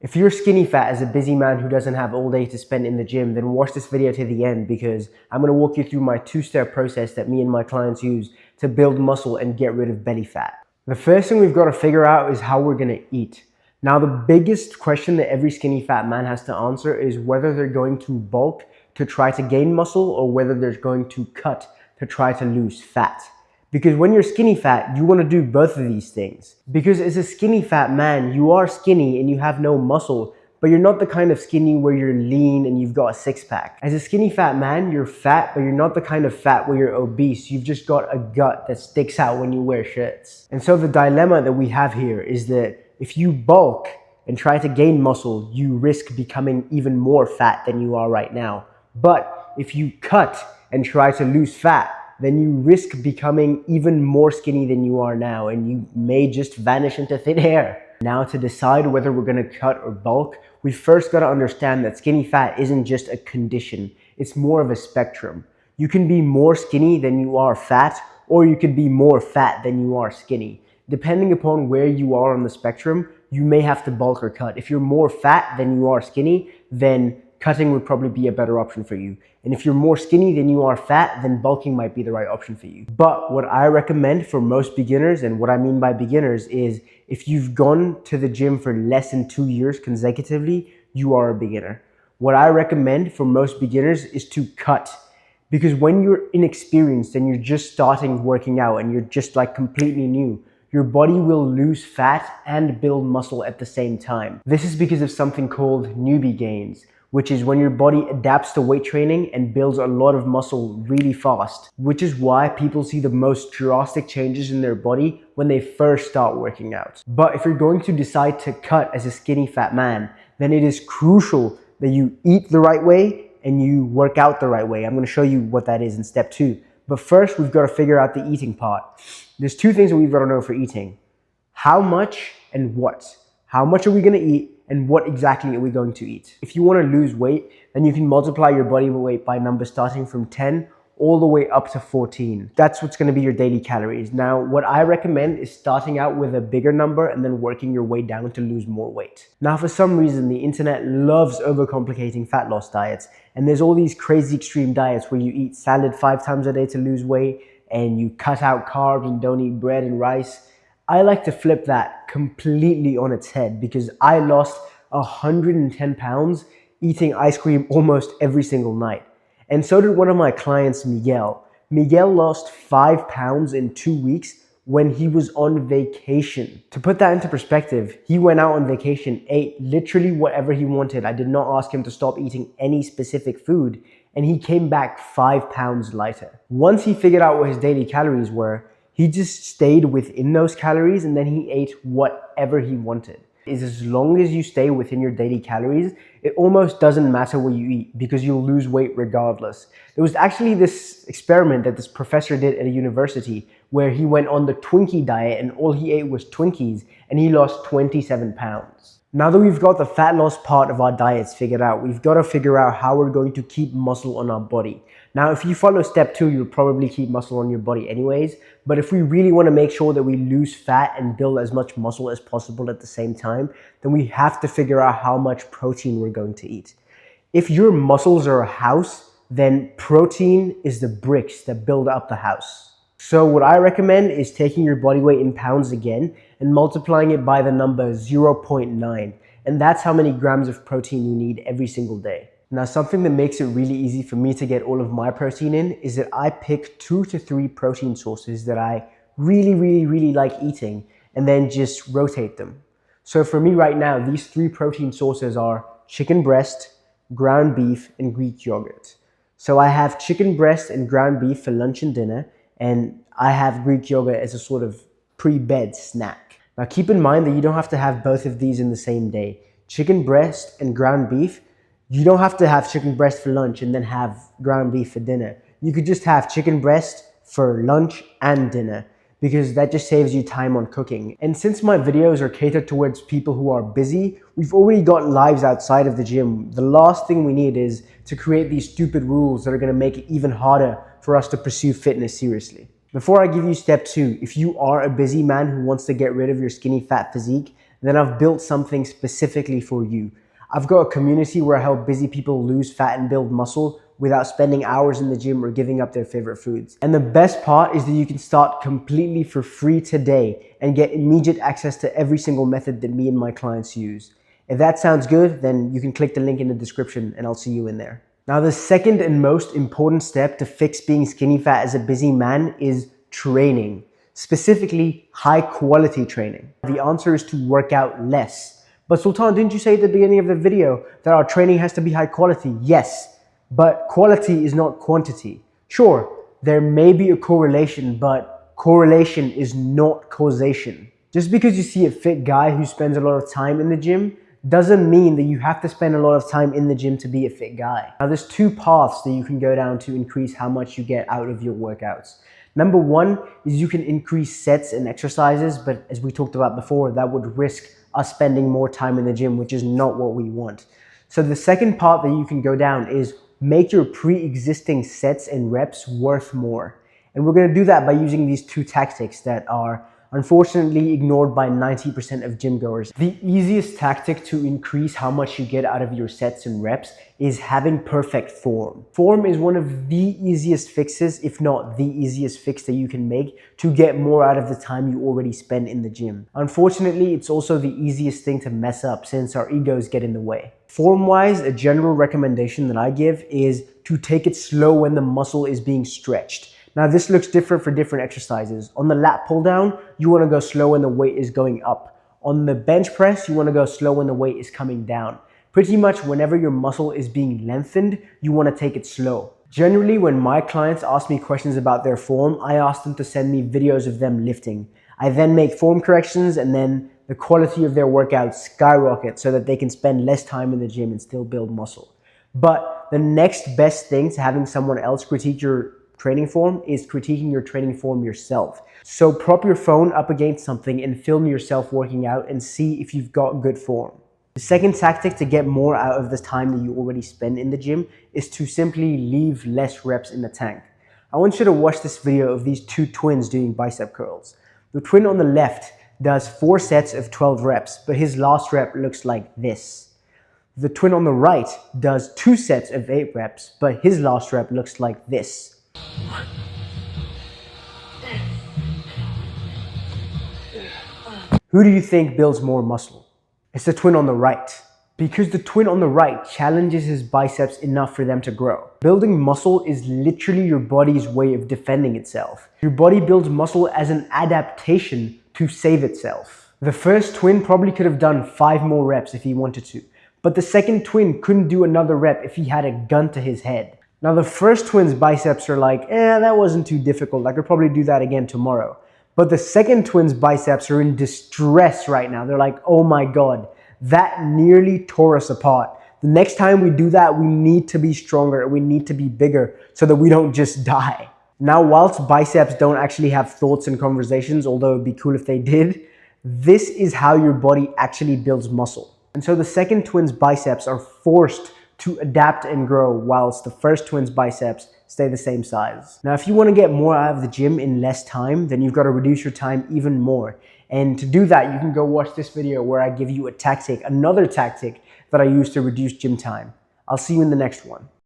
If you're skinny fat as a busy man who doesn't have all day to spend in the gym, then watch this video to the end because I'm going to walk you through my two-step process that me and my clients use to build muscle and get rid of belly fat. The first thing we've got to figure out is how we're going to eat. Now, the biggest question that every skinny fat man has to answer is whether they're going to bulk to try to gain muscle or whether they're going to cut to try to lose fat. Because when you're skinny fat, you want to do both of these things. Because as a skinny fat man, you are skinny and you have no muscle, but you're not the kind of skinny where you're lean and you've got a six-pack. As a skinny fat man, you're fat, but you're not the kind of fat where you're obese. You've just got a gut that sticks out when you wear shirts. And so the dilemma that we have here is that if you bulk and try to gain muscle, you risk becoming even more fat than you are right now. But if you cut and try to lose fat, then you risk becoming even more skinny than you are now, and you may just vanish into thin air. Now, to decide whether we're gonna cut or bulk, we first gotta understand that skinny fat isn't just a condition, it's more of a spectrum. You can be more skinny than you are fat, or you could be more fat than you are skinny. Depending upon where you are on the spectrum, you may have to bulk or cut. If you're more fat than you are skinny, then cutting would probably be a better option for you. And if you're more skinny than you are fat, then bulking might be the right option for you. But what I recommend for most beginners, and what I mean by beginners is if you've gone to the gym for less than 2 years consecutively, you are a beginner. What I recommend for most beginners is to cut. Because when you're inexperienced and you're just starting working out and you're just like completely new, your body will lose fat and build muscle at the same time. This is because of something called newbie gains, which is when your body adapts to weight training and builds a lot of muscle really fast, which is why people see the most drastic changes in their body when they first start working out. But if you're going to decide to cut as a skinny fat man, then it is crucial that you eat the right way and you work out the right way. I'm gonna show you what that is in step 2. But first, we've got to figure out the eating part. There's 2 things that we've got to know for eating. How much and what. How much are we gonna eat? And what exactly are we going to eat? If you want to lose weight, then you can multiply your body weight by numbers starting from 10 all the way up to 14. That's what's going to be your daily calories. Now, what I recommend is starting out with a bigger number and then working your way down to lose more weight. Now, for some reason, the internet loves overcomplicating fat loss diets. And there's all these crazy extreme diets where you eat salad 5 times a day to lose weight and you cut out carbs and don't eat bread and rice. I like to flip that completely on its head because I lost 110 pounds eating ice cream almost every single night. And so did one of my clients, Miguel. Miguel lost 5 pounds in 2 weeks when he was on vacation. To put that into perspective, he went out on vacation, ate literally whatever he wanted. I did not ask him to stop eating any specific food, and he came back 5 pounds lighter. Once he figured out what his daily calories were, he just stayed within those calories and then he ate whatever he wanted. As long as you stay within your daily calories, it almost doesn't matter what you eat because you'll lose weight regardless. There was actually this experiment that this professor did at a university where he went on the Twinkie diet and all he ate was Twinkies and he lost 27 pounds. Now that we've got the fat loss part of our diets figured out, we've got to figure out how we're going to keep muscle on our body. Now, if you follow step 2, you'll probably keep muscle on your body anyways. But if we really want to make sure that we lose fat and build as much muscle as possible at the same time, then we have to figure out how much protein we're going to eat. If your muscles are a house, then protein is the bricks that build up the house. So what I recommend is taking your body weight in pounds again and multiplying it by the number 0.9. And that's how many grams of protein you need every single day. Now, something that makes it really easy for me to get all of my protein in is that I pick 2 to 3 protein sources that I really like eating and then just rotate them. So for me right now, these 3 protein sources are chicken breast, ground beef, and Greek yogurt. So I have chicken breast and ground beef for lunch and dinner, and I have Greek yogurt as a sort of pre-bed snack. Now keep in mind that you don't have to have both of these in the same day. Chicken breast and ground beef, you don't have to have chicken breast for lunch and then have ground beef for dinner. You could just have chicken breast for lunch and dinner because that just saves you time on cooking. And since my videos are catered towards people who are busy, we've already got lives outside of the gym. The last thing we need is to create these stupid rules that are gonna make it even harder for us to pursue fitness seriously. Before I give you step 2, if you are a busy man who wants to get rid of your skinny fat physique, then I've built something specifically for you. I've got a community where I help busy people lose fat and build muscle without spending hours in the gym or giving up their favorite foods. And the best part is that you can start completely for free today and get immediate access to every single method that me and my clients use. If that sounds good, then you can click the link in the description and I'll see you in there. Now, the second and most important step to fix being skinny fat as a busy man is training, specifically high quality training. The answer is to work out less. But Sultan, didn't you say at the beginning of the video that our training has to be high quality? Yes. But quality is not quantity. Sure, there may be a correlation, but correlation is not causation. Just because you see a fit guy who spends a lot of time in the gym doesn't mean that you have to spend a lot of time in the gym to be a fit guy. Now, there's two paths that you can go down to increase how much you get out of your workouts. Number one is you can increase sets and exercises, but as we talked about before, that would risk us spending more time in the gym, which is not what we want. So the second part that you can go down is make your pre-existing sets and reps worth more. And we're going to do that by using these two tactics that are unfortunately ignored by 90% of gym goers. The easiest tactic to increase how much you get out of your sets and reps is having perfect form. Form is one of the easiest fixes, if not the easiest fix that you can make to get more out of the time you already spend in the gym. Unfortunately, it's also the easiest thing to mess up since our egos get in the way. Form-wise, a general recommendation that I give is to take it slow when the muscle is being stretched. Now, this looks different for different exercises. On the lat pull down, you want to go slow when the weight is going up. On the bench press, you want to go slow when the weight is coming down. Pretty much whenever your muscle is being lengthened, you want to take it slow. Generally, when my clients ask me questions about their form, I ask them to send me videos of them lifting. I then make form corrections, and then the quality of their workouts skyrockets so that they can spend less time in the gym and still build muscle. But the next best thing to having someone else critique your training form is critiquing your training form yourself. So prop your phone up against something and film yourself working out and see if you've got good form. The second tactic to get more out of the time that you already spend in the gym is to simply leave less reps in the tank. I want you to watch this video of these two twins doing bicep curls. The twin on the left does 4 sets of 12 reps, but his last rep looks like this. The twin on the right does 2 sets of 8 reps, but his last rep looks like this. Who do you think builds more muscle? It's the twin on the right. Because the twin on the right challenges his biceps enough for them to grow. Building muscle is literally your body's way of defending itself. Your body builds muscle as an adaptation to save itself. The first twin probably could have done 5 more reps if he wanted to, but the second twin couldn't do another rep if he had a gun to his head. Now, the first twin's biceps are like, that wasn't too difficult. I could probably do that again tomorrow. But the second twin's biceps are in distress right now. They're like, oh my God, that nearly tore us apart. The next time we do that, we need to be stronger. We need to be bigger so that we don't just die. Now, whilst biceps don't actually have thoughts and conversations, although it'd be cool if they did, this is how your body actually builds muscle. And so the second twin's biceps are forced to adapt and grow whilst the first twin's biceps stay the same size. Now, if you want to get more out of the gym in less time, then you've got to reduce your time even more. And to do that, you can go watch this video where I give you a tactic, another tactic that I use to reduce gym time. I'll see you in the next one.